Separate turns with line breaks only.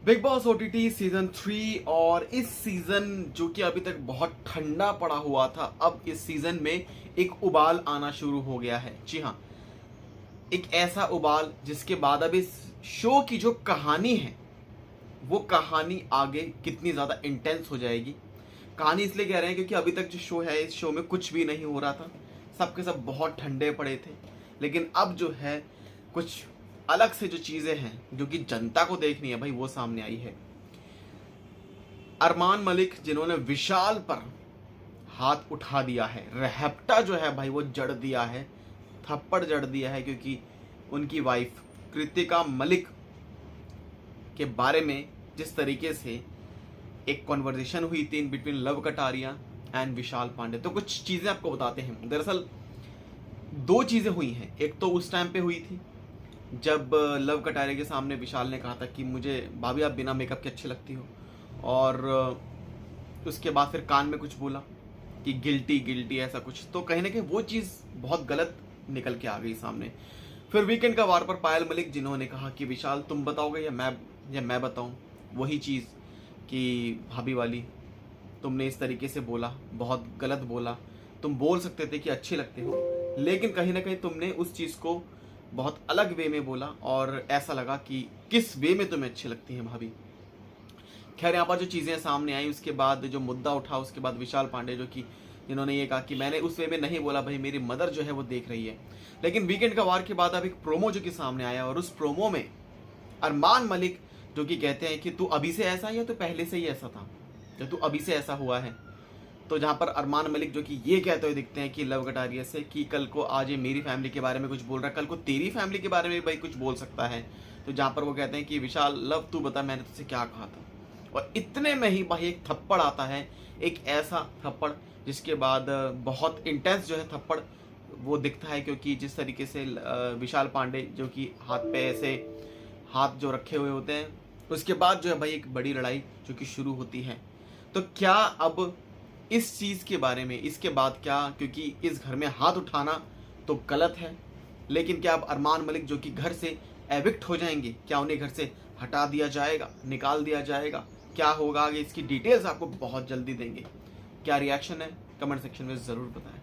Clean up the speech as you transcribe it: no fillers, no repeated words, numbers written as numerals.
Big boss OTT season 3 और इस season जो कि अभी तक बहुत ठंडा पड़ा हुआ था, अब इस सीजन में एक उबाल आना शुरू हो गया है। जी हाँ, एक ऐसा उबाल जिसके बाद अब इस शो की जो कहानी है वो कहानी आगे कितनी ज़्यादा इंटेंस हो जाएगी। कहानी इसलिए कह रहे हैं क्योंकि अभी तक जो शो है, इस शो में कुछ भी नहीं हो रहा था, सब के सब बहुत ठंडे पड़े थे। लेकिन अब जो है कुछ अलग से जो चीज़ें हैं जो कि जनता को देखनी है भाई, वो सामने आई है। अरमान मलिक जिन्होंने विशाल पर हाथ उठा दिया है, रहप्टा जो है भाई वो जड़ दिया है, थप्पड़ जड़ दिया है, क्योंकि उनकी वाइफ कृतिका मलिक के बारे में जिस तरीके से एक कॉन्वर्जेशन हुई थी in between Luv Kataria and Vishal Pandey. तो कुछ चीज़ें आपको बताते हैं। दरअसल दो चीज़ें हुई हैं। एक तो उस टाइम पे हुई थी जब लव कटारिया के सामने विशाल ने कहा था कि मुझे भाभी आप बिना मेकअप के अच्छी लगती हो, और उसके बाद फिर कान में कुछ बोला कि गिल्टी गिल्टी ऐसा कुछ। तो कहीं ना कहीं वो चीज़ बहुत गलत निकल के आ गई सामने। फिर वीकेंड का वार पर पायल मलिक जिन्होंने कहा कि विशाल तुम बताओगे या मैं बताऊं, वही चीज़ कि भाभी वाली तुमने इस तरीके से बोला, बहुत गलत बोला। तुम बोल सकते थे कि अच्छे लगते हो, लेकिन कहीं ना कहीं तुमने उस चीज़ को बहुत अलग वे में बोला और ऐसा लगा कि किस वे में तुम्हें अच्छी लगती हैं भाभी। खैर यहाँ पर जो चीज़ें सामने आई, उसके बाद जो मुद्दा उठा, उसके बाद विशाल पांडे जो कि जिन्होंने ये कहा कि मैंने उस वे में नहीं बोला भाई, मेरी मदर जो है वो देख रही है। लेकिन वीकेंड का वार के बाद अब एक प्रोमो जो कि सामने आया, और उस प्रोमो में अरमान मलिक जो कि कहते हैं कि तू अभी से ऐसा है या तो पहले से ही ऐसा था, या तू अभी से ऐसा हुआ है। तो जहाँ पर अरमान मलिक जो कि ये कहते हुए दिखते हैं कि लव कटारिया से कि कल को आज ये मेरी फैमिली के बारे में कुछ बोल रहा है, कल को तेरी फैमिली के बारे में भाई कुछ बोल सकता है। तो जहाँ पर वो कहते हैं कि विशाल लव तू बता मैंने तुझसे क्या कहा था, और इतने में ही भाई एक थप्पड़ आता है, एक ऐसा थप्पड़ जिसके बाद बहुत इंटेंस जो है थप्पड़ वो दिखता है। क्योंकि जिस तरीके से विशाल पांडे जो कि हाथ पे ऐसे हाथ जो रखे हुए होते हैं, उसके बाद जो है भाई एक बड़ी लड़ाई जो कि शुरू होती है। तो क्या अब इस चीज़ के बारे में इसके बाद क्या, क्योंकि इस घर में हाथ उठाना तो गलत है, लेकिन क्या अब अरमान मलिक जो कि घर से एविक्ट हो जाएंगे, क्या उन्हें घर से हटा दिया जाएगा, निकाल दिया जाएगा, क्या होगा आगे, इसकी डिटेल्स आपको बहुत जल्दी देंगे। क्या रिएक्शन है कमेंट सेक्शन में ज़रूर बताएं।